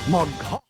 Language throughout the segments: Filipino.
Magha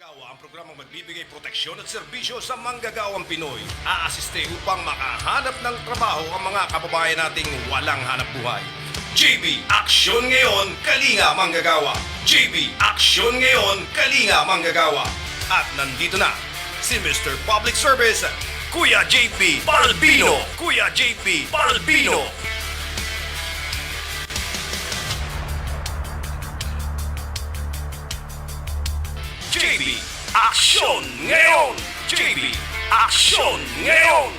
Ang programang magbibigay proteksyon at serbisyo sa manggagawang Pinoy. Aasiste upang makahanap ng trabaho ang mga kababayan nating walang hanap buhay. JB Aksyon Ngayon, Kalinga Manggagawa. JB Aksyon Ngayon, Kalinga Manggagawa. At nandito na si Mr. Public Service, Kuya JP Balbino. Kuya JP Balbino. JB Aksyon Ngayon! JB Aksyon Ngayon!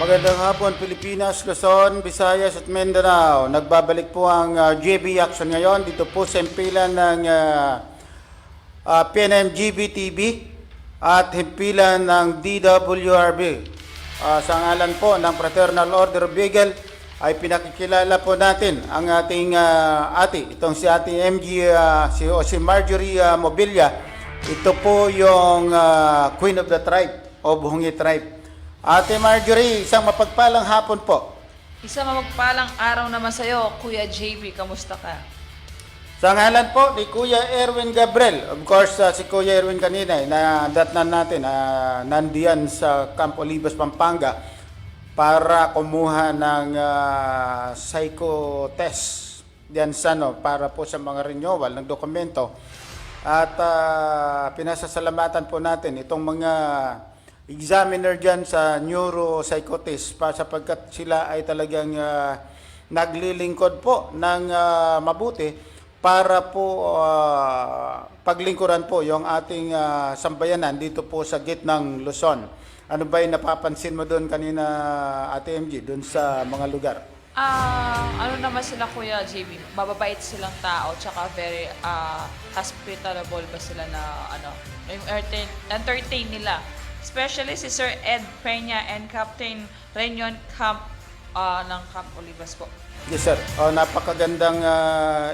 Magandang hapon Pilipinas, Luzon, Visayas at Mindanao. Nagbabalik po ang JB Action ngayon dito po sa himpilan ng PNM-GB TV at himpilan ng DWRB. Sa ngalan po ng Fraternal Order of Beagle ay pinakikilala po natin ang ating ate, itong si Ate MG, si Marjorie Mobilia. Ito po yung Queen of the Tribe o Buhongi Tribe. Ate Marjorie, isang mapagpalang hapon po. Isang mapagpalang araw naman sa'yo, Kuya JB, kamusta ka? Sa ngalan po ni Kuya Erwin Gabriel, of course si Kuya Erwin kanina, nadatnan natin, nandiyan sa Camp Olivos, Pampanga, para kumuha ng psycho test diyan sa para po sa mga renewal ng dokumento. At pinasasalamatan po natin itong mga examiner diyan sa neuropsychotist sapagkat sila ay talagang naglilingkod po ng mabuti para po paglingkuran po yung ating sambayanan dito po sa gitnang Luzon. Ano ba yung napapansin mo doon kanina, Ate MG, doon sa mga lugar? Ano naman sila, Kuya JB? Mababait silang tao, tsaka very hospitable ba sila na yung entertain nila. Especially si Sir Ed Peña and Captain Renyon Camp ng Camp Olivos po. Yes, sir. Napakagandang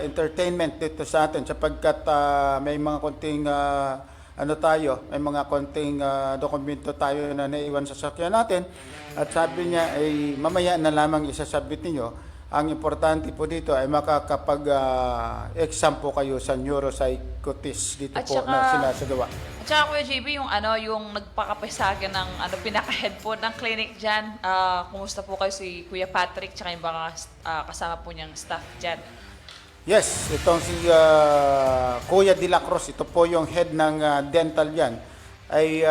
entertainment dito sa atin sapagkat may mga konting may mga konting dokumento tayo na naiwan sa sakyan natin at sabi niya ay mamaya na lamang isasabit ninyo. Ang importante po dito ay makakapag-exam po kayo sa neuropsychotist dito At po na sinasagawa. At saka Kuya JB, yung nagpakapisagan ng pinaka-head po ng clinic dyan, kumusta po kayo si Kuya Patrick tsaka yung mga kasama po niyang staff dyan? Yes, itong si Kuya De La Cruz, ito po yung head ng dental yan, ay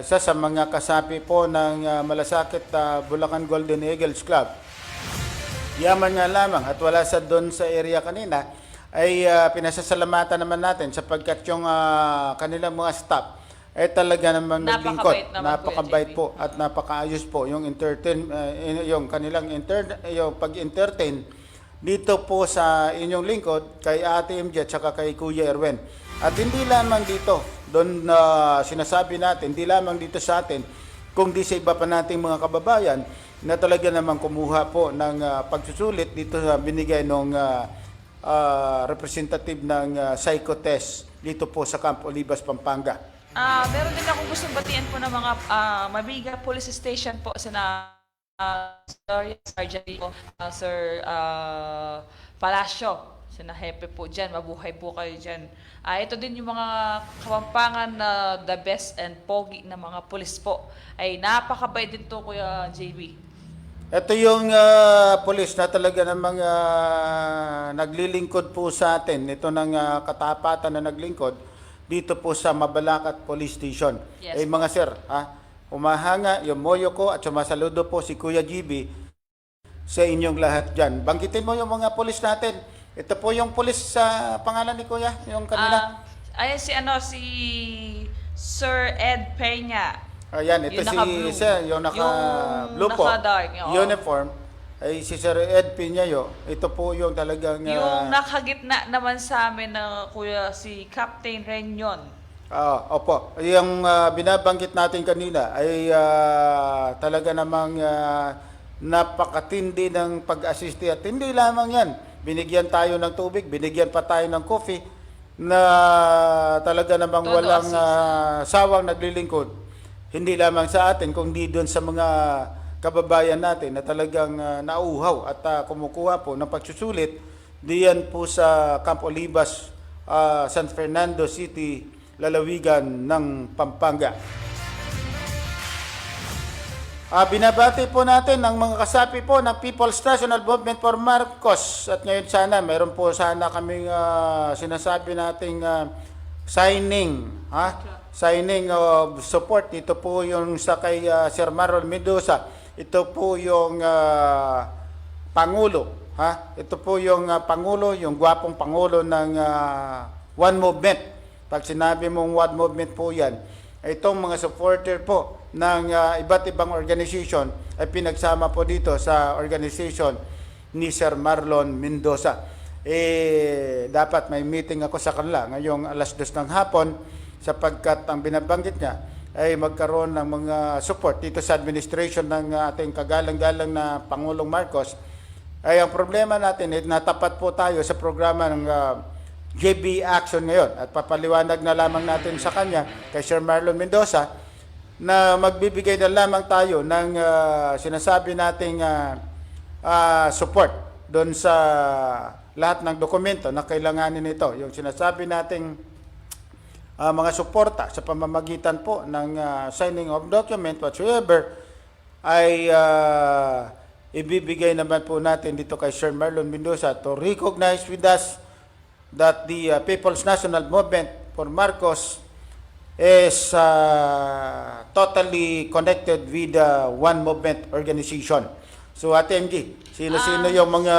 isa sa mga kasapi po ng Malasakit Bulacan Golden Eagles Club. Yaman nga lamang at wala sa doon sa area kanina ay pinasasalamatan naman natin sapagkat yung kanilang mga staff ay talaga namang naglingkod. Napakabait naman, Napakabait Kuya JB. po at napakaayos po yung yung kanilang yung pag-entertain dito po sa inyong lingkod kay Ate MJ at saka kay Kuya Erwin. At hindi lamang dito, doon sinasabi natin, hindi lamang dito sa atin, kundi sa iba pa nating mga kababayan na talaga namang kumuha po ng pagsusulit dito sa binigay ng representative ng psychotest dito po sa Camp Olivas, Pampanga. Meron din akong gustong batiin po ng mga Mabiga Police Station po sa Sir Sergeant po, Sir Palacio. Sina Hepe po dyan, mabuhay po kayo dyan. Ito din yung mga Kapampangan na the best and pogi na mga pulis po. Ay napakabait din to, Kuya JB. Ito yung pulis na talaga namang naglilingkod po sa atin. Ito ng katapatan na naglingkod dito po sa Mabalacat Police Station. Yes. Mga sir, humahanga yung moyo ko at sumasaludo po si Kuya GB sa inyong lahat dyan. Banggitin mo yung mga pulis natin. Ito po yung pulis sa pangalan ni Kuya, yung kanila. Ayan si Sir Ed Peña. Ayan, ito Yung si naka-blue. Sir, yung naka-blue Yung po, naka-dark, oo. uniform, ay si Sir Ed Piñayo. Ito po yung talagang... Yung nakagitna naman sa amin na Kuya si Captain Renyon. Opo, yung binabanggit natin kanina ay talaga namang napakatindi ng pag-assiste at hindi lamang yan. Binigyan tayo ng tubig, binigyan pa tayo ng coffee na talaga namang Todo walang assist. sawang naglilingkod. Hindi lamang sa atin, kundi doon sa mga kababayan natin na talagang nauuhaw at kumukuha po ng pagsusulit diyan po sa Camp Olivas, San Fernando City, lalawigan ng Pampanga. Binabati po natin ang mga kasapi po ng People's National Movement for Marcos. At ngayon sana, meron po sana kaming sinasabi nating signing. Signing of support. Ito po yung sa kay Sir Marlon Mendoza. Ito po yung Pangulo. Ito po yung Pangulo, yung gwapong Pangulo ng One Movement. Pag sinabi mong One Movement po yan, itong mga supporter po ng iba't ibang organization ay pinagsama po dito sa organization ni Sir Marlon Mendoza. Dapat may meeting ako sa kanila ngayong alas 2 ng hapon sapagkat ang binabanggit niya ay magkaroon ng mga support dito sa administration ng ating kagalang-galang na Pangulong Marcos. Ay ang problema natin ay natapat po tayo sa programa ng JB Action ngayon at papaliwanag na lamang natin sa kanya kay Sir Marlon Mendoza na magbibigay na lamang tayo ng sinasabi nating support doon sa lahat ng dokumento na kailanganin nito. Yung sinasabi nating mga suporta sa pamamagitan po ng signing of document whatsoever ay ibibigay naman po natin dito kay Sir Marlon Mendoza to recognize with us that the People's National Movement for Marcos is totally connected with the One Movement organization. So Ate MG, sino-sino yung mga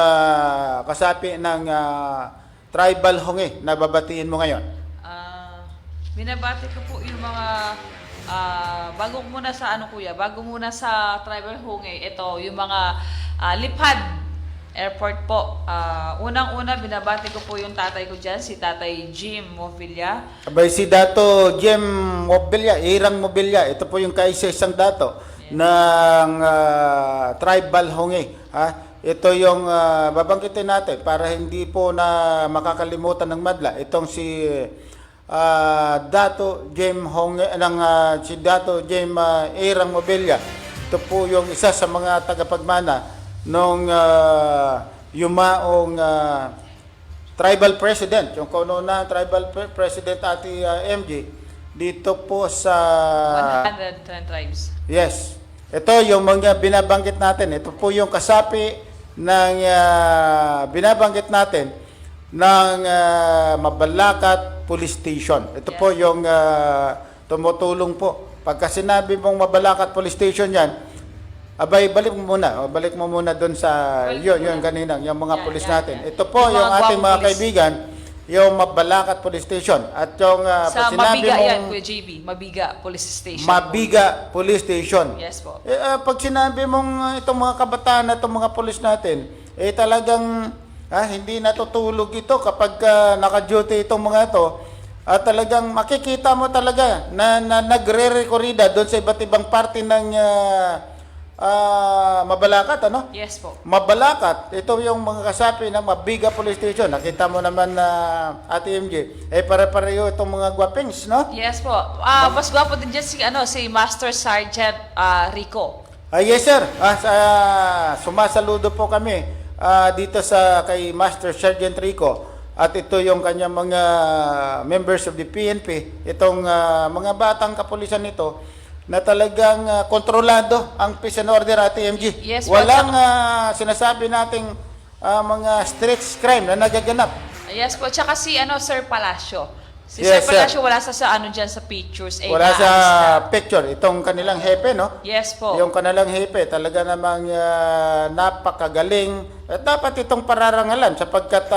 kasapi ng tribal hongi na babatiin mo ngayon? Binabati ko po yung mga bago muna sa kuya, bago muna sa tribal hongi, ito yung mga Lipad Airport po. Unang-una, binabati ko po yung tatay ko dyan, si Tatay Jim Movilla. Abay, si Dato Jem Mobilya, Irang Mobilya, ito po yung kaisa-isang dato ng tribal hongi. Ito yung babanggitin natin para hindi po na makakalimutan ng madla. Itong si Dato Jem Hongi, si Dato Jem Irang Mobilya. Ito po yung isa sa mga tagapagmana nung yumaong tribal president, yung kaununa tribal president Ate MJ, dito po sa 110 tribes. Yes. Ito yung mga binabanggit natin. Ito po yung kasapi ng binabanggit natin ng Mabalacat Police Station. Ito po yung tumutulong po. Pagka sinabi mong Mabalacat Police Station yan, Abay, balik mo muna. O, balik mo muna doon sa, Balik yun, mo yun, muna. kanina, yung mga Yan, pulis yan, natin. yan. Ito po, Yung yung mga ating mga gwapong pulis. kaibigan, yung Mabalacat Police Station. At yung, Sa pag sinabi Mabiga yan, mong Kuya JB. Mabiga Police Station. Mabiga Police Station. Yes po. Pag sinabi mong itong mga kabataan at itong mga pulis natin, talagang hindi natutulog ito kapag naka-duty itong mga ito. At talagang makikita mo talaga na nagre-rekorida doon sa iba't ibang parte ng Mabalacat, ano? Yes po. Mabalacat, ito yung mga kasapi ng Mabiga Police Station. Nakita mo naman na Ate MJ, pare-pareho itong mga guwapings, no? Yes po. Mas gwapo din dyan si Master Sergeant Rico. Yes sir, sumasaludo po kami dito kay Master Sergeant Rico. At ito yung kanyang mga members of the PNP, itong mga batang kapulisan nito, na talagang kontrolado ang peace and order at TMG. Yes, Walang sinasabi nating mga street crime na nagaganap. Yes po. Tsaka Sir Palacio. Si Yes, Sir Palacio sir. wala sa dyan sa pictures. Wala sa naalis na. picture. Itong kanilang hepe, no? Yes po. Yung kanilang hepe, talaga namang napakagaling. At dapat itong pararangalan sapagkat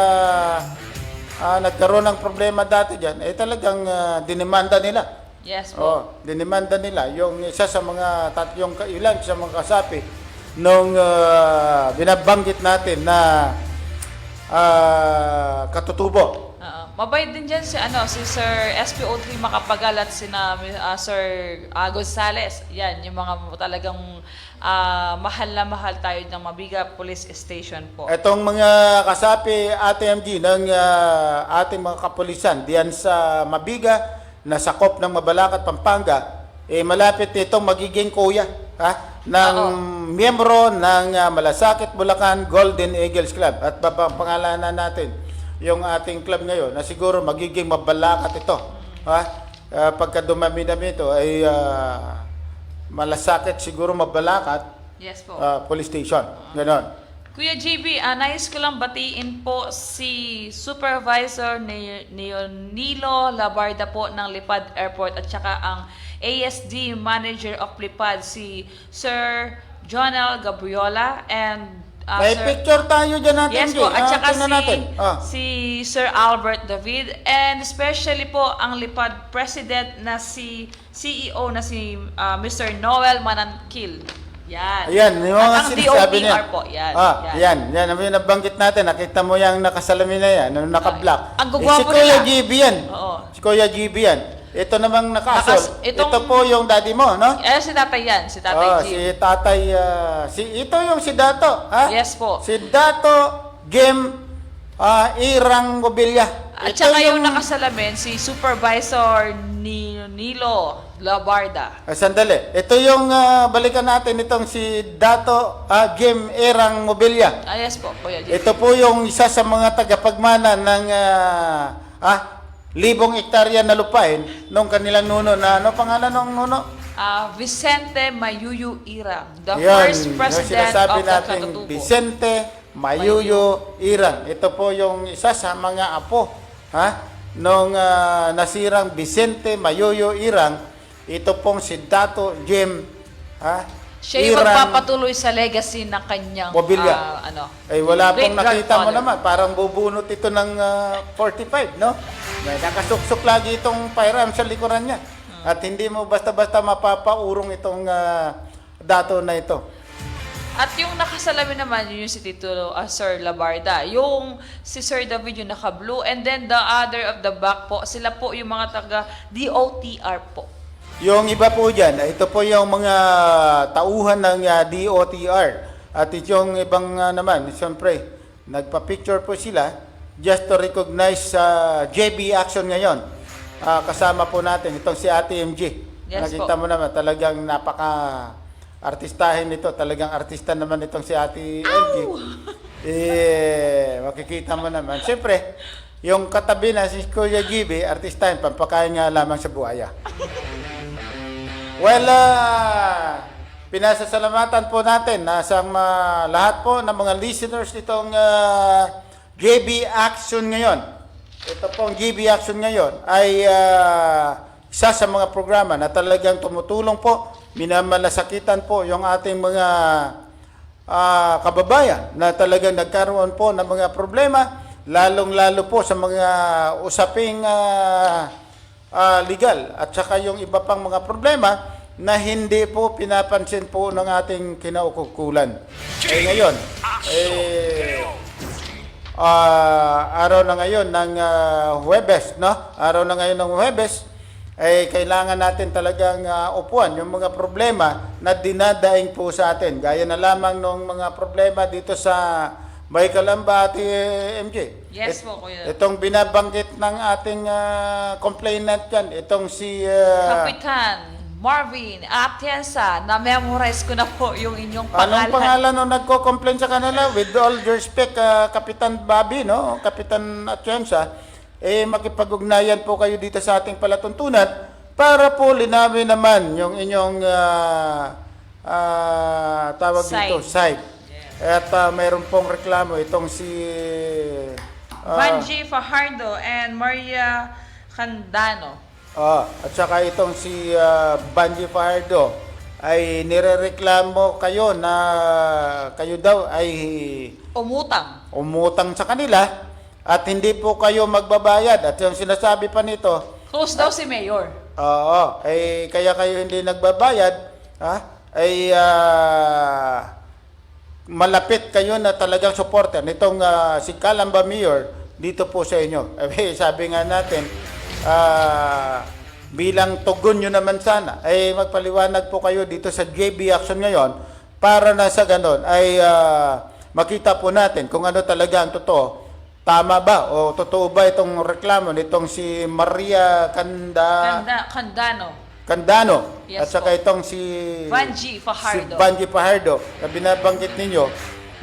nagkaroon ng problema dati dyan, talagang dinimanda nila. Yes po. Dinimanda nila yung isa sa mga tatlong ilan sa mga kasapi nung binabanggit natin na katutubo. Mabait din dyan si Sir SPO3 Makapagal at Sir Gonzales. Yan, yung mga talagang mahal na mahal tayo ng Mabiga Police Station po. Etong mga kasapi ATMG ng ating mga kapulisan diyan sa Mabiga na sakop ng Mabalacat, Pampanga, malapit nitong magiging kuya ng miyembro ng Malasakit, Bulacan Golden Eagles Club. At pangalanan natin yung ating club ngayon na siguro magiging Mabalacat ito. Pagka dumami-dami ito ay Malasakit siguro Mabalacat Yes po. Police Station. Ganon. Kuya JB, nais ko lang batiin po si Supervisor Nilo Labarda po ng Lipad Airport at saka ang ASD Manager of Lipad, si Sir Jonel Gabriola and May picture tayo dyan natin. Yes po, at saka tingnan natin. si Sir Albert David and especially po ang Lipad President na si CEO na si Mr. Noel Manankil. Yan. Ayan, yung mga At ang sinasabi niya. DOTR po, yan. Yan ang nabanggit natin. Nakita mo yung nakasalamin na yan, yung naka-black. Ang Si gugwapo Kuya nila. GB yan. Oo. Si Kuya GB yan. Ito namang nakasol. Itong- Ito po yung daddy mo, no? Si tatay yan, si tatay Jim. Si tatay, ito yung si Dato. Yes po. Si Dato Game Irang Gobilya. At saka yung nakasalamin, si Supervisor Nilo Labarda. Sandali. Ito yung balikan natin itong si Dato Game Irang Mobilya. Yes po, Kuya Jim. Ito po yung isa sa mga tagapagmana ng 1,000 hektarya na lupain nung kanilang nuno na ano pangalan ng nuno? Vicente Mayuyu Irang, the Yan, first yung president sinasabi of the natin, Katutubo. Vicente Mayuyu Irang. Ito po yung isa sa mga apo nung nasirang Vicente Mayuyu Irang. Ito pong si Dato Jim Siya yung Irang magpapatuloy sa legacy ng kanyang Mobilya. Wala pong nakita mo naman. Parang bubunot ito ng 45, no? May nakasuksok lagi itong firearm sa likuran niya. At hindi mo basta-basta mapapaurong itong dato na ito. At yung nakasalamin naman, yun yung si Tito Sir Labarda. Yung si Sir David yung naka-blue. And then the other of the back po, sila po yung mga taga-DOTR po. Yung iba po dyan, ito po yung mga tauhan ng DOTR. At yung ibang naman, siyempre, nagpa-picture po sila just to recognize JB Action ngayon. Kasama po natin itong si Ate MG. Yes Nakita po. mo naman, talagang artistahin nito. Talagang artista naman itong si Ate MG. Makikita mo naman. Siyempre, yung katabi na si Kuya GB, artistahin, pampakain nga lamang sa buhaya. Well, pinasasalamatan po natin sa lahat po ng mga listeners nitong JB Action ngayon. Ito pong JB Action ngayon ay isa sa mga programa na talagang tumutulong po minamalasakitan po yung ating mga kababayan na talagang nagkaroon po ng mga problema, lalong-lalo po sa mga usaping legal at saka yung iba pang mga problema na hindi po pinapansin po ng ating kinaukukulan. Ngayon, araw na ngayon ng Huwebes, no? Araw na ngayon ng Huwebes, kailangan natin talagang upuan yung mga problema na dinadaing po sa atin. Gaya na lamang ng mga problema dito sa May Kalamba, Ate MJ. Yes po, Kuya. Itong binabanggit ng ating complainant yan, itong si... Kapitan Marvin Atienza, na-memorize ko na po yung inyong pangalan. Anong pangalan nung nagko-complain sa kanila? With all due respect, Kapitan Bobby, no? Kapitan Atienza, makipag-ugnayan po kayo dito sa ating palatuntunan para po linawin naman yung inyong tawag dito, site. At mayroon pong reklamo itong si Banji Fajardo and Maria Candano. At saka itong si Banji Fajardo ay nirereklamo kayo na kayo daw ay umutang sa kanila at hindi po kayo magbabayad. At yung sinasabi pa nito, Close daw si Mayor. oo, kaya kayo hindi nagbabayad, malapit kayo na talagang supporter nitong si Calamba Mayor dito po sa inyo. Sabi nga natin, bilang tugon nyo naman sana, magpaliwanag po kayo dito sa JB Action ngayon para na sa ganon ay makita po natin kung ano talaga ang totoo. Tama ba o totoo ba itong reklamo nitong si Maria Candano Yes, at saka po. itong si Banji Fajardo. Si Banji Fajardo na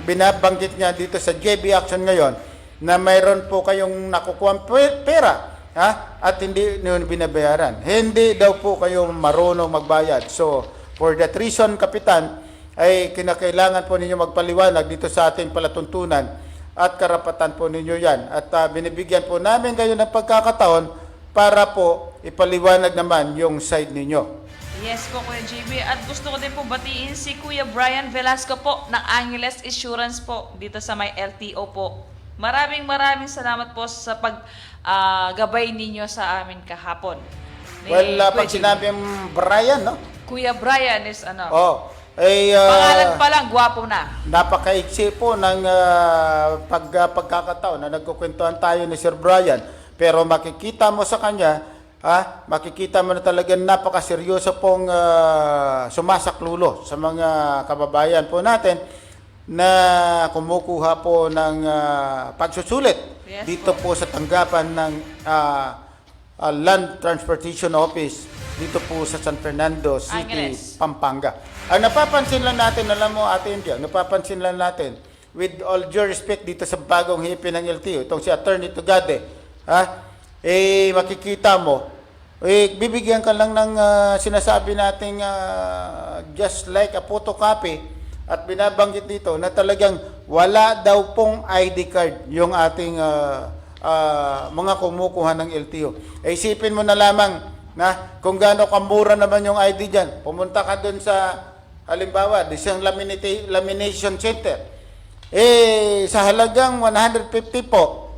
binabanggit niya dito sa JB Action ngayon na mayroon po kayong nakukuha pera at hindi niyo binabayaran. Hindi daw po kayo marunong magbayad. So, for that reason, Kapitan, ay kinakailangan po ninyo magpaliwanag dito sa ating palatuntunan at karapatan po ninyo yan. At binibigyan po namin kayo ng pagkakataon para po ipaliwanag naman yung side ninyo. Yes po, Kuya JB. At gusto ko din po batiin si Kuya Brian Velasco po ng Angeles Insurance po dito sa may LTO po. Maraming salamat po sa paggabay ninyo sa amin kahapon. Well, Kuya pag JB. sinabing Brian, no? Kuya Brian is ano? pangalan Pangalan pa lang, gwapo na. Napakaiksi po ng pagkakataon na nagkukwentuhan tayo ni Sir Brian. Pero makikita mo sa kanya, makikita mo na talagang napakaseryoso pong sumasaklulo sa mga kababayan po natin na kumukuha po ng pagsusulit Yes, dito po sa tanggapan ng Land Transportation Office dito po sa San Fernando City, Angeles. Pampanga. Ang napapansin lang natin, alam mo Ate India, napapansin lang natin, with all due respect dito sa bagong hipi ng LTO, itong si Attorney Tugade, makikita mo, bibigyan ka lang ng sinasabi nating just like a photocopy at binabanggit dito na talagang wala daw pong ID card yung ating mga kumukuha ng LTO. Isipin mo na lamang na kung gaano kamura naman yung ID dyan. Pumunta ka dun sa, halimbawa, isang lamination center. Sa halagang 150 po,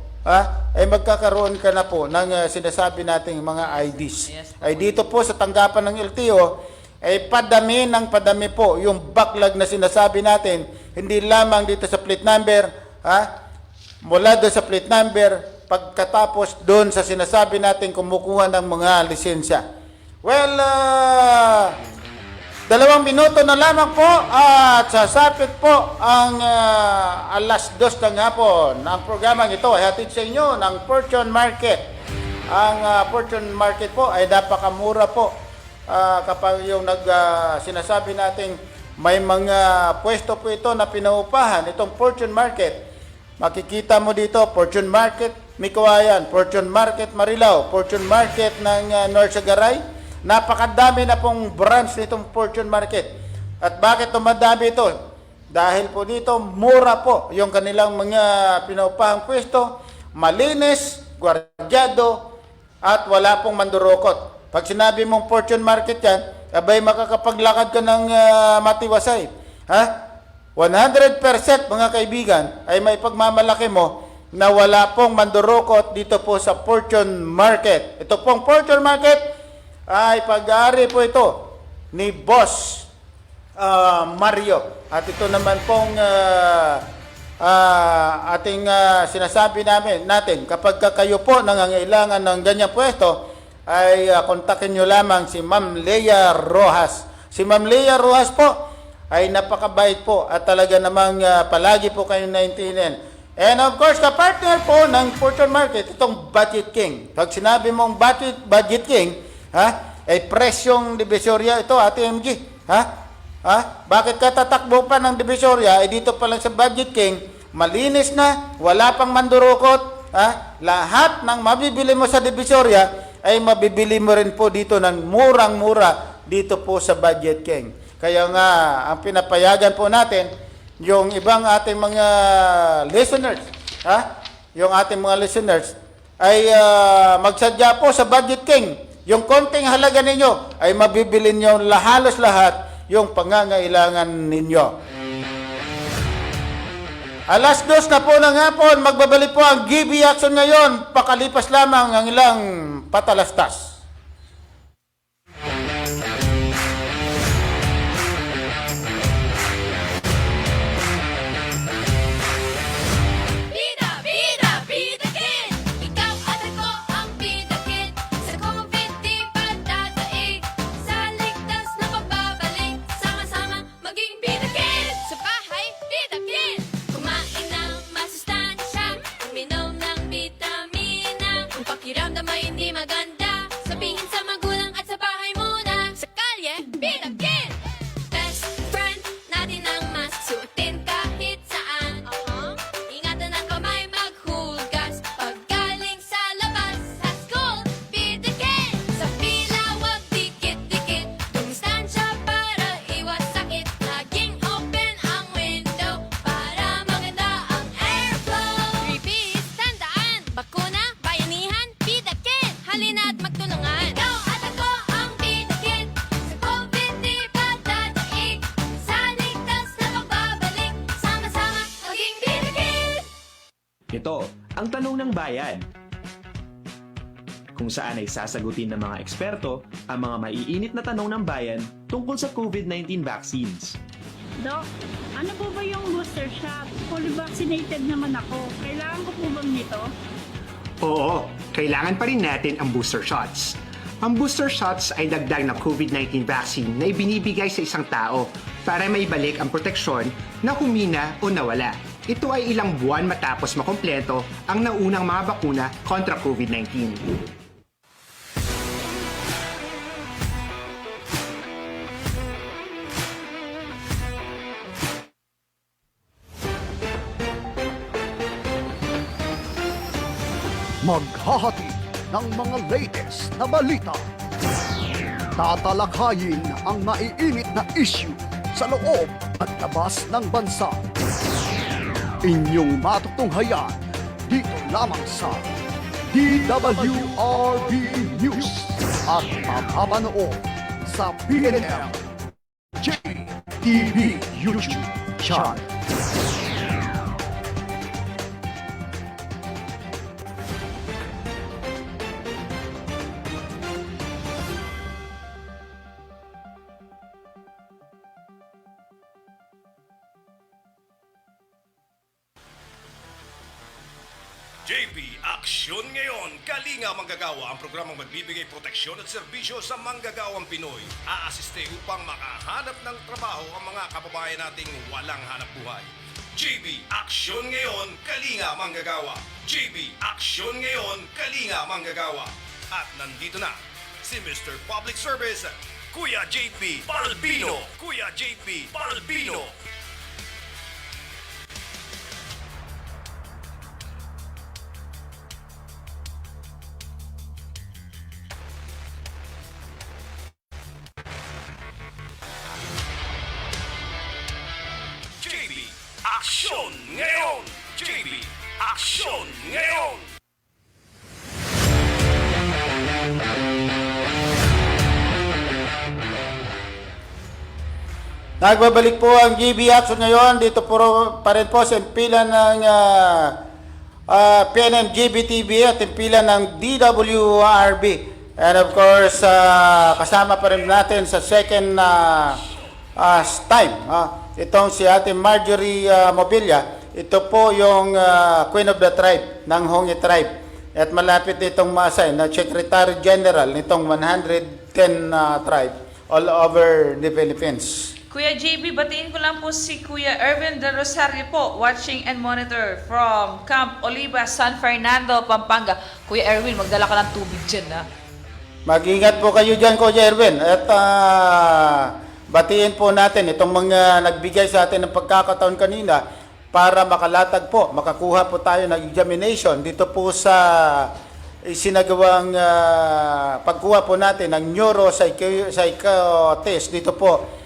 ay magkakaroon ka na po ng sinasabi nating mga IDs. Yes, ay dito po sa tanggapan ng LTO, ay padami po yung backlog na sinasabi natin, hindi lamang dito sa plate number, mula doon sa plate number, pagkatapos doon sa sinasabi natin kumukuha ng mga lisensya. Well, 2 minuto na lamang po at sasapit po ang alas 2 ng hapon. Ang programang ito ay hatid sa inyo ng Fortune Market. Ang Fortune Market po ay napakamura po kapag yung sinasabi natin may mga pwesto po ito na pinaupahan. Itong Fortune Market, makikita mo dito, Fortune Market Mikawayan, Fortune Market Marilao, Fortune Market ng North Sagaray. Napakadami na pong branch nitong Fortune Market. At bakit tumadami ito? Dahil po dito, mura po yung kanilang mga pinaupahang pwesto, malinis, gwardyado, at wala pong mandurokot. Pag sinabi mong Fortune Market yan, abay makakapaglakad ka ng matiwasay. Ha? 100% mga kaibigan ay may pagmamalaki mo na wala pong mandurukot dito po sa Fortune Market. Ito pong Fortune Market ay pag-aari po ito ni Boss Mario. At ito naman pong ating sinasabi natin, kapag kayo po nangangailangan ng ganyang pwesto, ay kontakin nyo lamang si Ma'am Lea Rojas. Si Ma'am Lea Rojas po ay napakabait po at talaga namang palagi po kayong naintindihan. And of course, kapartner po ng Fortune Market, itong Budget King. Pag sinabi mong Budget King, ay presyong Divisoria ito, Ate MG. Bakit ka tatakbo pa ng Divisoria? Ay dito pa lang sa Budget King, malinis na, wala pang mandurukot. Lahat ng mabibili mo sa Divisoria ay mabibili mo rin po dito ng murang-mura dito po sa Budget King. Kaya nga, ang pinapayagan po natin, yung ibang ating mga listeners, yung ating mga listeners, ay magsadya po sa Budget King. Yung konting halaga ninyo ay mabibili nyo halos lahat yung pangangailangan ninyo. Alas 2 na po ng hapon, magbabalik po ang GB Action ngayon. Pakalipas lamang ang ilang patalastas. Ito, ang tanong ng bayan. Kung saan ay sasagutin ng mga eksperto ang mga maiinit na tanong ng bayan tungkol sa COVID-19 vaccines. Doc, ano po ba yung booster shot? Fully vaccinated naman ako. Kailangan ko po bang nito? Oo, kailangan pa rin natin ang booster shots. Ang booster shots ay dagdag na COVID-19 vaccine na ibinibigay sa isang tao para maibalik ang proteksyon na humina o nawala. Ito ay ilang buwan matapos makompleto ang naunang mga bakuna kontra COVID-19. Maghahatid ng mga latest na balita. Tatalakayin ang maiinit na issue sa loob at labas ng bansa. Inyong matutunghayan dito lamang sa DWRB News at mapapanood sa PNL JTV YouTube channel. JB Aksyon ngayon, Kalinga Manggagawa, ang programang magbibigay proteksyon at serbisyo sa manggagawang Pinoy. Aasiste upang makahanap ng trabaho ang mga kababayan nating walang hanap buhay. JB Aksyon ngayon, Kalinga Manggagawa. JB Aksyon ngayon, Kalinga Manggagawa. At nandito na si Mr. Public Service, Kuya JP Palbino. Kuya JP Palbino. Aksyon ngayon! JB, aksyon ngayon! Nagbabalik po ang GB Action ngayon. Dito po pa rin po sa pila ng PNM GBTV at pila ng DWRB. And of course, kasama pa rin natin sa second time. Itong si Ate Marjorie Mobilia. Ito po yung Queen of the Tribe ng Hongi Tribe. At malapit itong masay na Secretary General nitong 110 tribe all over the Philippines. Kuya JB, batiin ko lang po si Kuya Erwin Del Rosario po, watching and monitor from Camp Oliva, San Fernando, Pampanga. Kuya Erwin, magdala ka ng tubig dyan, ha? Mag-ingat po kayo dyan, Kuya Erwin. At batiin po natin itong mga nagbigay sa atin ng pagkakataon kanina para makalatag po, makakuha po tayo ng examination dito po sa isinagawang pagkuha po natin ng neuropsycho test dito po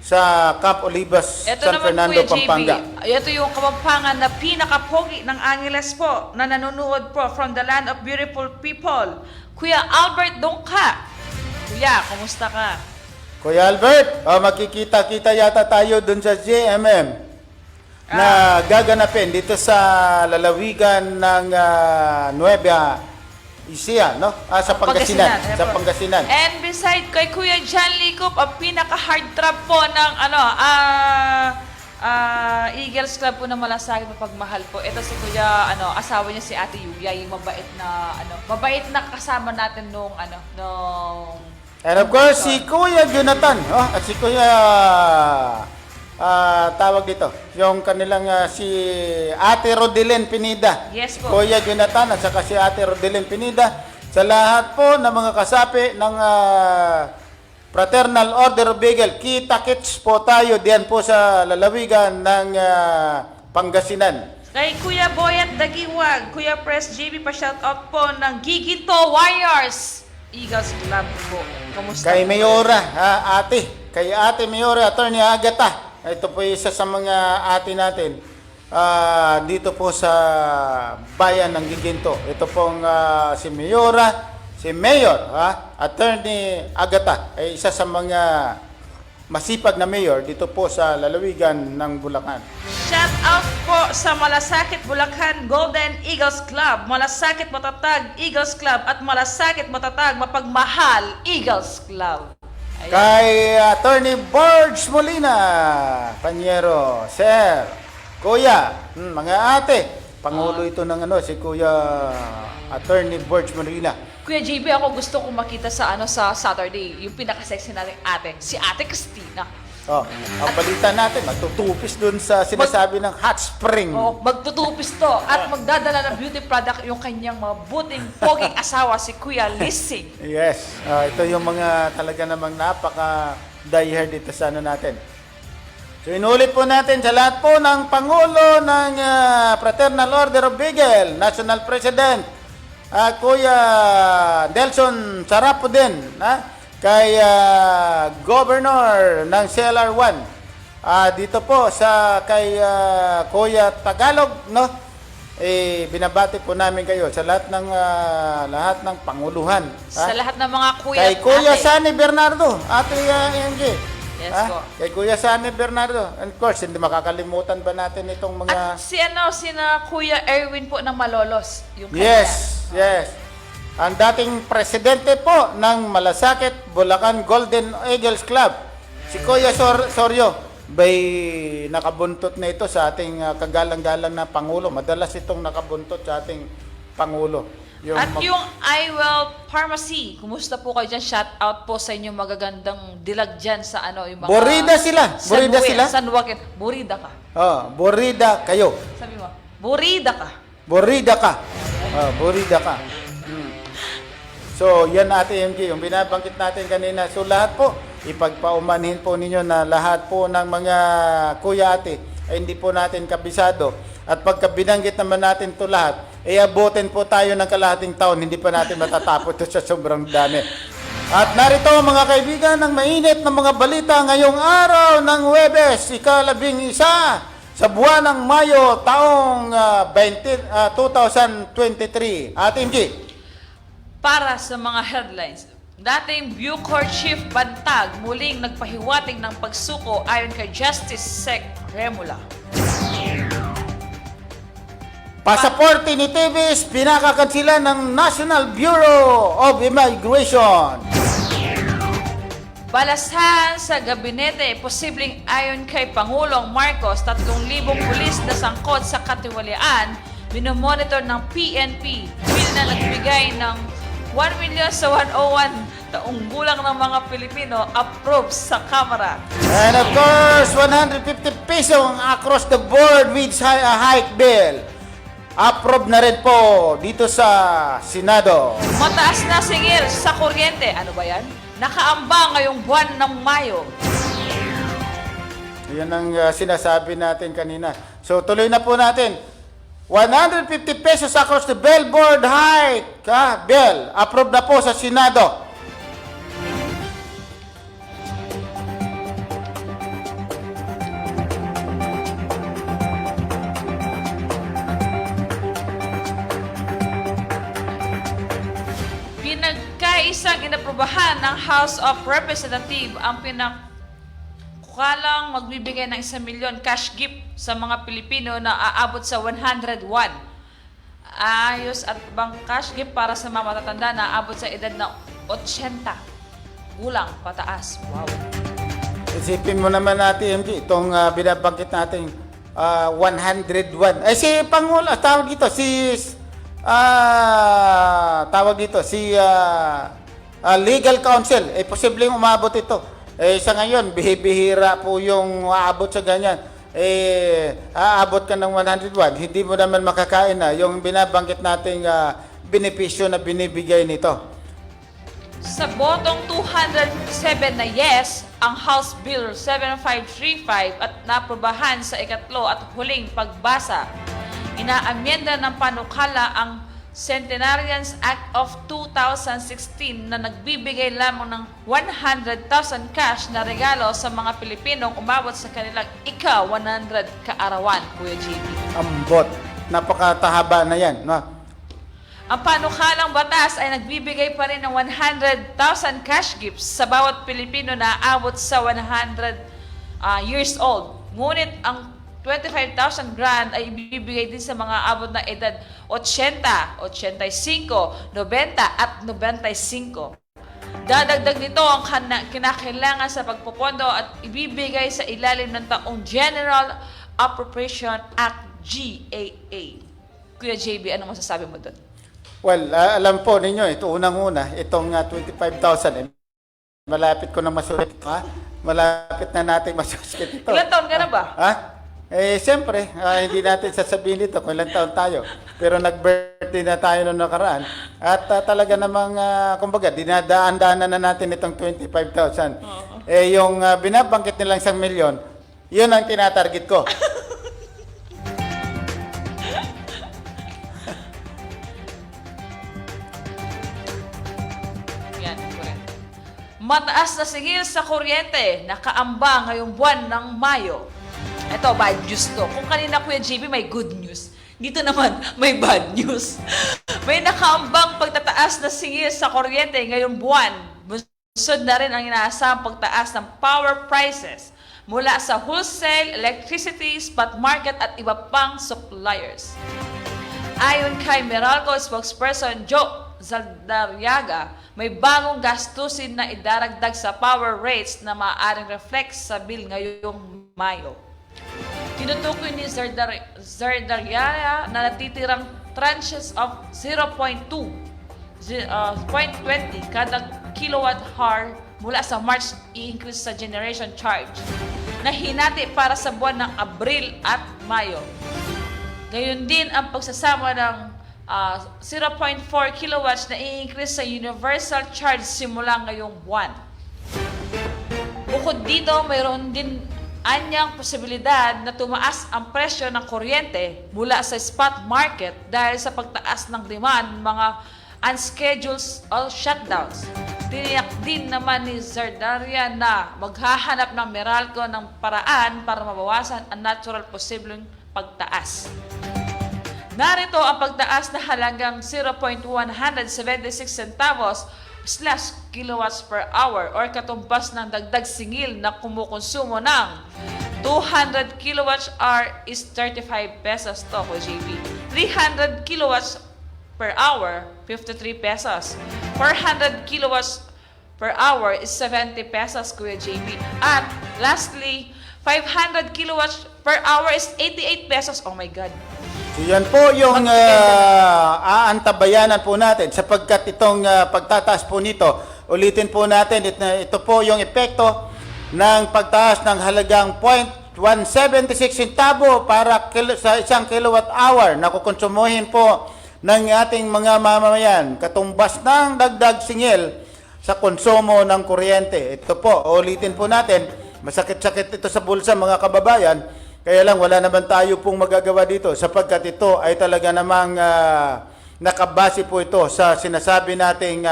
sa Camp Olivas, Ito San naman, Fernando, Kuya Pampanga. JB, ito yung kapampangan na pinakapogi ng Angeles po na nanonood po from the land of beautiful people. Kuya Albert Dongka. Kuya, kumusta ka? Kuya Albert, makikita-kita yata tayo dun sa JMM na gaganapin dito sa lalawigan ng Nueva Ecija, no? Sa Pangasinan. Sa Pangasinan. And beside kay Kuya John Licop, ang pinaka-hard trap po ng Eagles Club po na malasakit mapagmahal po. Ito si Kuya, asawa niya si Ate Yuya, yung mabait na kasama natin nung And of course, si Kuya Jonathan, at si Kuya, tawag dito, yung kanilang si Ate Rodelyn Pinida. Yes po. Kuya Jonathan at saka si Ate Rodelyn Pinida. Sa lahat po ng mga kasapi ng Fraternal Order of Beagle, kita-kits po tayo diyan po sa lalawigan ng Pangasinan. Kay Kuya Boyat Dagiwag, Kuya Press JB, pa-shoutout po ng Giginto Warriors Eagles Club po. Kamusta? Kay Mayora, ate. Kay Ate Mayora, Attorney Agata. Ito po isa sa mga ate natin dito po sa bayan ng Giginto. Ito pong si Mayora, si Mayor, Attorney Agata, ay isa sa mga masipag na mayor dito po sa lalawigan ng Bulacan. Shout out po sa Malasakit Bulacan Golden Eagles Club, Malasakit Matatag Eagles Club at Malasakit Matatag Mapagmahal Eagles Club. Ayan. Kay Attorney Borge Molina, Panyero, Sir, Kuya, mga ate, Pangulo ito ng si Kuya Attorney Borge Molina. Kuya JB, ako gusto kong makita sa sa Saturday, yung pinaka-sexy nating ate, si Ate Christina. Ang balita natin, magtutupis dun sa sinasabi ng hot spring. Magtutupis to at magdadala ng beauty product yung kanyang mabuting poging asawa, si Kuya Lissing. Yes, ito yung mga talaga namang napaka-diehard dito sa natin. So inulit po natin sa lahat po ng Pangulo ng Fraternal Order of Beagle, National President, Kuya Delson Sarapo din, kay Governor ng CLR1, dito po sa kay Kuya Tagalog, binabati po namin kayo sa lahat ng panguluhan. Sa lahat ng mga kuya Kay Kuya ate. Sani Bernardo, Ate MJ. Yes po. Kay Kuya Sani Bernardo. And of course, hindi makakalimutan ba natin itong mga... At sina Kuya Erwin po ng Malolos. Yung kanya. Yes. Ang dating presidente po ng Malasakit Bulacan Golden Eagles Club, si Kuya Soryo, bay nakabuntot na ito sa ating kagalang-galang na Pangulo. Madalas itong nakabuntot sa ating Pangulo. Yung iWell Pharmacy, kumusta po kayo dyan? Shout out po sa inyong magagandang dilag dyan sa yung mga... Borida sila. San Joaquin. Borida ka. Borida kayo. Sabi mo, Borida ka. Borida ka. So, yan Ate MJ, yung binabangkit natin kanina. So, lahat po, ipagpaumanhin po ninyo na lahat po ng mga kuya ate ay hindi po natin kabisado. At pagka binanggit naman natin to lahat, abutin po tayo ng kalahating taon, hindi pa natin matatapos ito sa sobrang dami. At narito mga kaibigan, ang mainit na mga balita ngayong araw ng Huwebes, ika-11 sa buwan ng Mayo, taong 2023. Ate MJ. Para sa mga headlines, Dating Bucor Chief Bantag muling nagpahiwatig ng pagsuko ayon kay Justice Sec Remula. Pasaporte ni Tevez, pinakakansila ng National Bureau of Immigration. Balasahan sa gabinete, posibleng ayon kay Pangulong Marcos, 3,000 pulis na sangkot sa katiwalian, minomonitor ng PNP. Bill na nagbigay ng 1 million sa 101 taong gulang ng mga Pilipino, approved sa Kamara. And of course, 150 peso ang across the board with hike bill. Approved na rin po dito sa Senado. Mataas na singil sa kuryente. Ano ba yan? Nakaamba ngayong buwan ng Mayo. Yan ang sinasabi natin kanina. So tuloy na po natin. 150 pesos across the billboard hike. Bill. Approved na po sa Senado. Pinagkaisang inaprubahan ng House of Representatives ang pinakalang magbibigay ng 1 milyon cash gift sa mga Pilipino na aabot sa 101. Ayos at bang cash gift para sa mga matatanda na aabot sa edad na 80. Gulang pataas. Wow. Isipin mo naman natin, MG, itong binabanggit natin 101. Si Pangulo, tawag dito, si legal counsel, posibleng umabot ito. Sa ngayon, bihira po yung aabot sa ganyan. Aabot ka ng 101, hindi mo naman makakain na yung binabanggit nating benepisyo na binibigay nito. Sa botong 207 na yes, ang House Bill 7535 at naprobahan sa ikatlo at huling pagbasa. Inaamyenda ng panukala ang Centenarians Act of 2016 na nagbibigay lamang ng 100,000 cash na regalo sa mga Pilipinong umabot sa kanilang ika-100 kaarawan, Kuya JB. Ambot. Napakatahaba na yan. No? Ang panukalang batas ay nagbibigay pa rin ng 100,000 cash gifts sa bawat Pilipino na aabot sa 100 years old. Ngunit ang 25,000 grand ay ibibigay din sa mga abot na edad 80, 85, 90 at 95. Dadagdag nito ang kinakailangan sa pagpopondo at ibibigay sa ilalim ng taong General Appropriation Act GAA. Kuya JB, anong masasabi mo doon? Well, alam po ninyo, ito unang-una, itong 25,000, malapit ko na masulit. Malapit na natin masulit ito. Ilan taon ka na ba? Siyempre, hindi natin sasabihin ito kung ilang taon tayo. Pero nag-birthday na tayo noong nakaraan. At talaga namang, kumbaga, dinadaan-daanan na natin itong 25,000. Yung binabanggit nilang 1 milyon, yun ang tinatarget ko. Yan, correct. Mataas na singil sa kuryente, nakaamba ngayong buwan ng Mayo. Ito, bad news to. Kung kanina, Kuya JB, may good news. Dito naman, may bad news. May nakaambang pagtataas na singil sa kuryente ngayong buwan. Busod na rin ang inaasahang pagtaas ng power prices mula sa wholesale, electricity, spot market at iba pang suppliers. Ayon kay Meralco spokesperson Joe Zaldariaga, may bagong gastusin na idaragdag sa power rates na maaaring reflect sa bill ngayong Mayo. Tinutukoy ni Zardariaga na natitirang tranches of 0.20 kada kilowatt hour mula sa March i-increase sa generation charge na hinati para sa buwan ng Abril at Mayo. Gayon din ang pagsasama ng 0.4 kilowatts na i-increase sa universal charge simula ngayong buwan. Bukod dito, mayroon din anyang posibilidad na tumaas ang presyo ng kuryente mula sa spot market dahil sa pagtaas ng demand mga unscheduled shutdowns. Tiniyak din naman ni Zardaria na maghahanap ng Meralco ng paraan para mabawasan ang natural posibleng pagtaas. Narito ang pagtaas na halagang 0.176 centavos / kilowatts per hour or katumbas ng dagdag singil na kumukonsumo ng 200 kilowatts hour is 35 pesos to, Kuya JB. 300 kilowatts per hour, 53 pesos. 400 kilowatts per hour is 70 pesos, Kuya JB. At lastly, 500 kilowatts per hour is 88 pesos. Oh my God. So yan po yung aantabayanan po natin sapagkat itong pagtataas po nito, ulitin po natin, ito po yung epekto ng pagtaas ng halagang 0.176 centavo para sa isang kilowatt hour na kukonsumuhin po ng ating mga mamamayan, katumbas ng dagdag singil sa konsumo ng kuryente. Ito po, ulitin po natin, masakit-sakit ito sa bulsa mga kababayan. Kaya lang wala naman tayo pong magagawa dito sapagkat ito ay talaga namang nakabase po ito sa sinasabi nating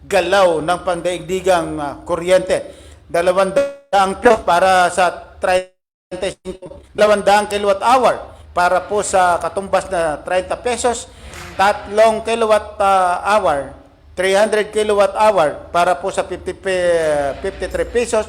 galaw ng pandaigdigang kuryente. 200 para sa 200 kilowatt hour para po sa katumbas na 30 pesos, 3 kilowatt hour, 300 kilowatt hour para po sa 53 pesos,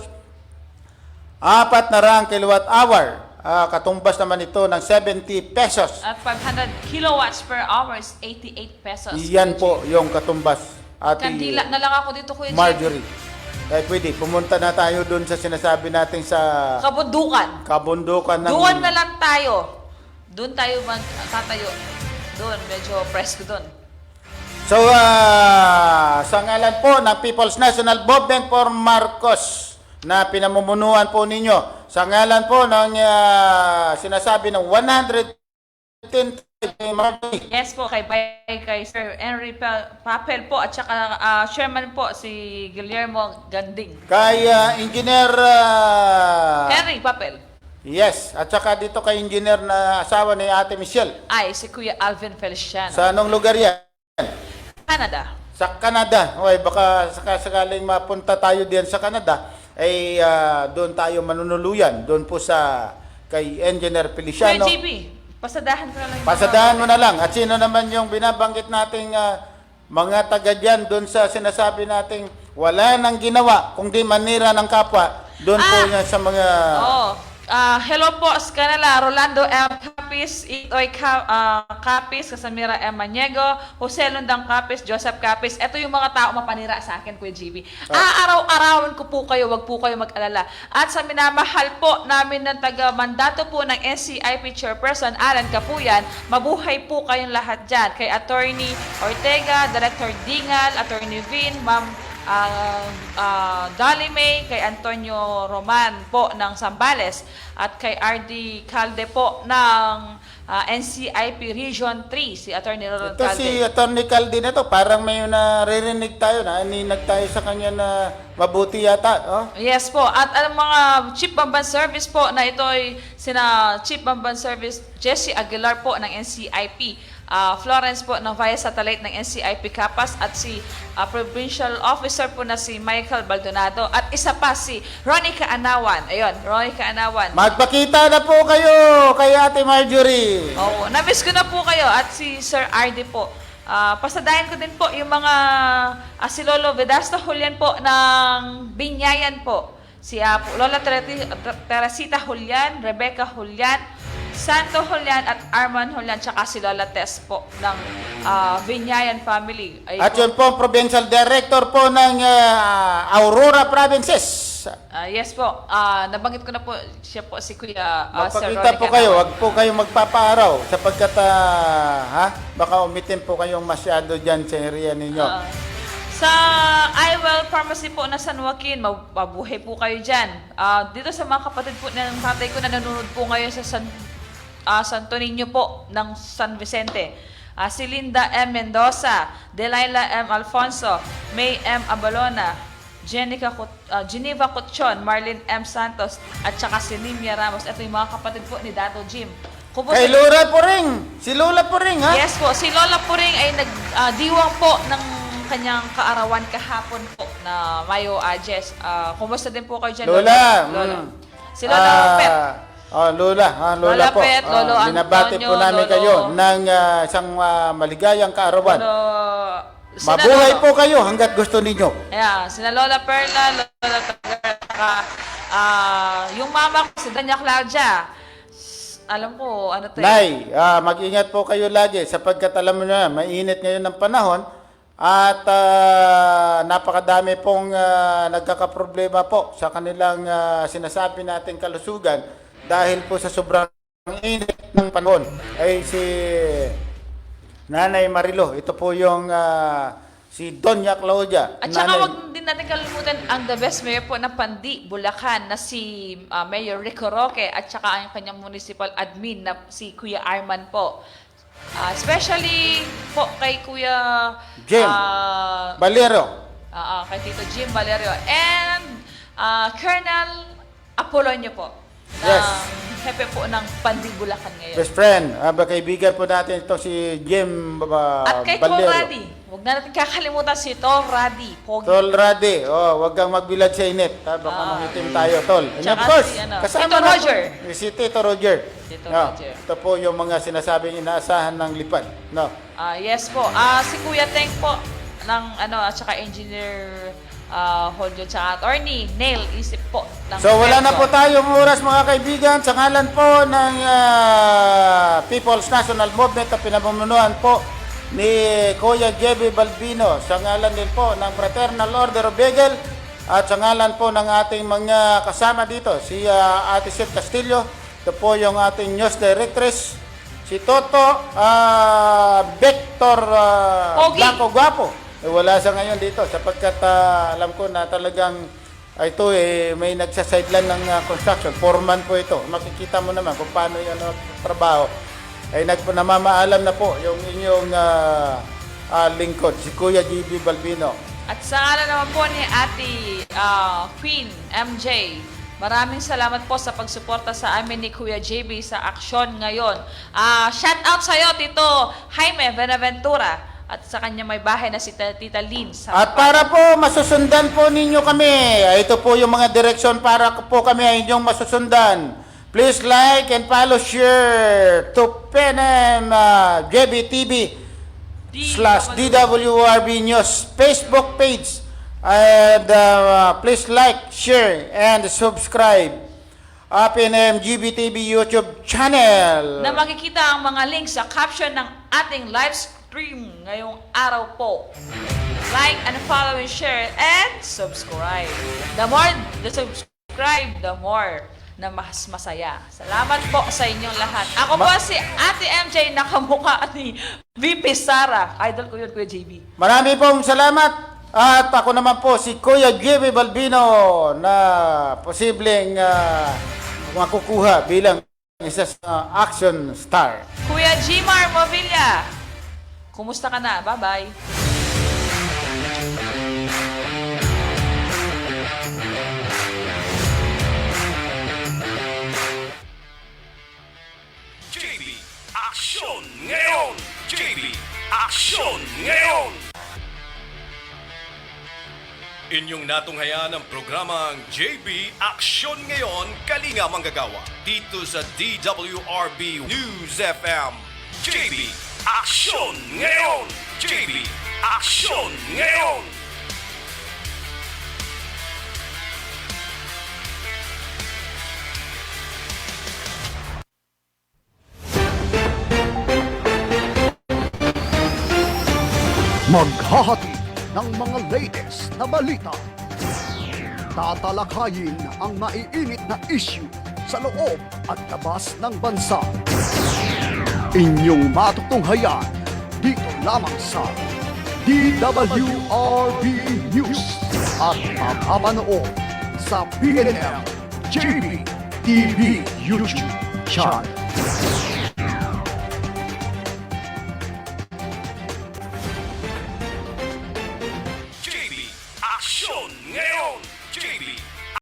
4 kilowatt hour, katumbas naman ito ng 70 pesos. At 500 kilowatts per hour is 88 pesos. Yan po yung katumbas. Kandila na lang ako dito, Kuya JB. Marjorie. Kaya pwede, pumunta na tayo dun sa sinasabi natin sa kabundukan ng... Doon na lang tayo. Doon tayo magtatayo. Doon, medyo presko doon. So, sa ngalan po ng People's National Movement for Marcos na pinamumunuan po ninyo, sa ngalan po ng sinasabi ng 110 Yes po, kay Sir Henry Papel po at saka chairman po si Guillermo Ganding. Kay Engineer... Henry Papel. Yes, at saka dito kay Engineer na asawa ni Ate Michelle. Ay, si Kuya Alvin Feliciano. Sa anong lugar yan? Canada. Sa Canada. Okay, baka sakaling mapunta tayo diyan sa Canada, ay doon tayo manunuluyan. Doon po sa kay Engineer Feliciano. Kuya JB, pasadahan ko na lang. Pasadahan mo na lang. At sino naman yung binabanggit nating mga taga dyan doon sa sinasabi nating wala nang ginawa kundi manira ng kapwa. Doon po yan sa mga... Hello po sa kanila, Rolando M. Capis, Itoy Capis, Casamira M. Maniego, Jose Lundang Capis, Joseph Capis. Ito yung mga tao mapanira sa akin, Kuya JB. Araw-arawan ko po kayo, wag po kayo mag-alala. At sa minamahal po namin ng taga-mandato po ng NCIP Chairperson, Alan Capuyan, mabuhay po kayong lahat dyan. Kay Attorney Ortega, Director Dingal, Attorney Vin, Ma'am Dolly May, kay Antonio Roman po ng Zambales at kay RD Calde po ng NCIP Region 3, si Attorney Ronald Ito Calde. si Attorney Calde na to, parang may naririnig tayo na aninag tayo sa kanya na mabuti yata. Oh? Yes po. At ang mga Chief Bamban Service po na ito ay sina Chief Bamban Service Jesse Aguilar po ng NCIP, Florence po ng Via Satellite ng NCIP Capas at si Provincial Officer po na si Michael Baldonado at isa pa si Ronica Anawan. Ayun, Ronica Anawan. Magpakita na po kayo kay Ate Marjorie. Oo, na-miss ko na po kayo at si Sir RD po. Pasadayan ko din po yung mga si Lolo Vedasto Julian po ng Binyayan po. Si Lola Teresita Julian, Rebecca Julian, Santo Julian at Arman Julian, tsaka si Lola Tess po ng Binyayan family. Ay, At yun po, Provincial Director po ng Aurora Provinces. Yes po, nabanggit ko na po siya po si Kuya Sir Magpakita po Ronica kayo, Anawan. wag po kayong magpapaaraw sapagkat baka umitin po kayong masyado dyan sa area ninyo. Sa IWell Pharmacy po na San Joaquin, mabuhay po kayo dyan. Dito sa mga kapatid po ng tatay ko na nanonood po ngayon sa Santo Niño po ng San Vicente. Si Linda M. Mendoza, Delilah M. Alfonso, May M. Abalona, Geneva Cotchon, Marlene M. Santos, at saka si Nimia Ramos. Ito yung mga kapatid po ni Dato Jim. Kay Lola Puring! Si Lola Puring, ha? Yes po, si Lola Puring ay nagdiwang po ng kanyang kaarawan kahapon po na Mayo Ajes. Kumusta din po kayo dyan, Lola? Lola. Si Lola Pet. Lola Lola po. Pet, Lolo Binabati po Antonio, namin Lolo- kayo ng isang maligayang kaarawan. Sina Mabuhay Lolo- po kayo hanggat gusto ninyo. Yeah, sina Lola Perla, Lola Taga, yung mama ko, si Danya Claudia. Alam ko, ano to Nay, mag-ingat po kayo lagi sapagkat alam mo na, mainit ngayon ng panahon at napakadami pong nagkakaproblema po sa kanilang sinasabi nating kalusugan dahil po sa sobrang init ng panahon. Ay si Nanay Marilo, ito po yung si Doña Claudia. At saka wag din natin kalimutan ang the best mayor po ng Pandi, Bulacan na si Mayor Rico Roque at saka ang kanyang municipal admin na si Kuya Arman po. Especially po kay Kuya Jim Valero. kay Tito Jim Valerio and Colonel Apolonio po. Yes. Hepe po ng Pandi, Bulacan ngayon. Best friend, kaibigan po natin ito si Jim At kay Tol Valero. Radi. Huwag na natin kakalimutan si Tol Radi. Pogi. Tol Radi, wag kang magbilad sa init. Baka mangitim tayo, Tol. And Tsaka of course, si, kasama Tito na po Roger. Si Tito Roger. Tito Roger. Ito po yung mga sinasabing inaasahan ng lipad. No. Yes po. Si Kuya Teng po ng at saka Engineer Holjo tsaka Attorney Neil Isip po ng So wala na Petro. po tayong oras mga kaibigan. Sa ngalan po ng People's National Movement na pinamumunuan po ni Kuya Jebby Balbino, sa ngalan din po ng Fraternal Order of Beagle at sa ngalan po ng ating mga kasama dito, si Ate Seth Castillo, ito po yung ating news directress, si Toto Vector Pogi. Blanco Guapo. Wala sa ngayon dito sapagkat alam ko na talagang ito may nagsasideline ng construction. Foreman po ito. Makikita mo naman kung paano yung trabaho. Ay namamaalam na po yung inyong lingkod, si Kuya GB Balbino. At sa ngalan naman po ni Ate Queen MJ, maraming salamat po sa pagsuporta sa amin ni Kuya JB sa aksyon ngayon. Shout out sa iyo, Tito Jaime Benaventura. At sa kanya may bahay na si Tita Lynn. At para po masusundan po ninyo kami, ito po yung mga direksyon para po kami ay inyong masusundan. Please like and follow, share to PNM JBTV /DWRB News Facebook page. And please like, share, and subscribe PNM GBTV YouTube channel. Na makikita ang mga links sa caption ng ating live stream ngayong araw po. Like and follow and share and subscribe. The more the subscribe, the more na mas masaya. Salamat po sa inyong lahat. Ako po si Ate MJ na kamukha ni VP Sara. Idol ko yun, Kuya JB. Marami pong salamat. At ako naman po si Kuya JB Balbino na posibleng makukuha bilang isa sa action star. Kuya Gmar Movilla, kumusta ka na? Bye-bye. JB Aksyon Ngayon! JB Aksyon Ngayon! Inyong natunghayaan ang programang JB Aksyon Ngayon, Kalinga Manggagawa, dito sa DWRB News FM. JB Aksyon Ngayon! JB Aksyon Ngayon! Maghahatid ng mga latest na balita. Tatalakayin ang maiinit na issue sa loob at labas ng bansa. Inyong matutunghayan dito lamang sa DWRB News at mapapanood sa PNM JB TV YouTube channel. JB Aksyon Ngayon!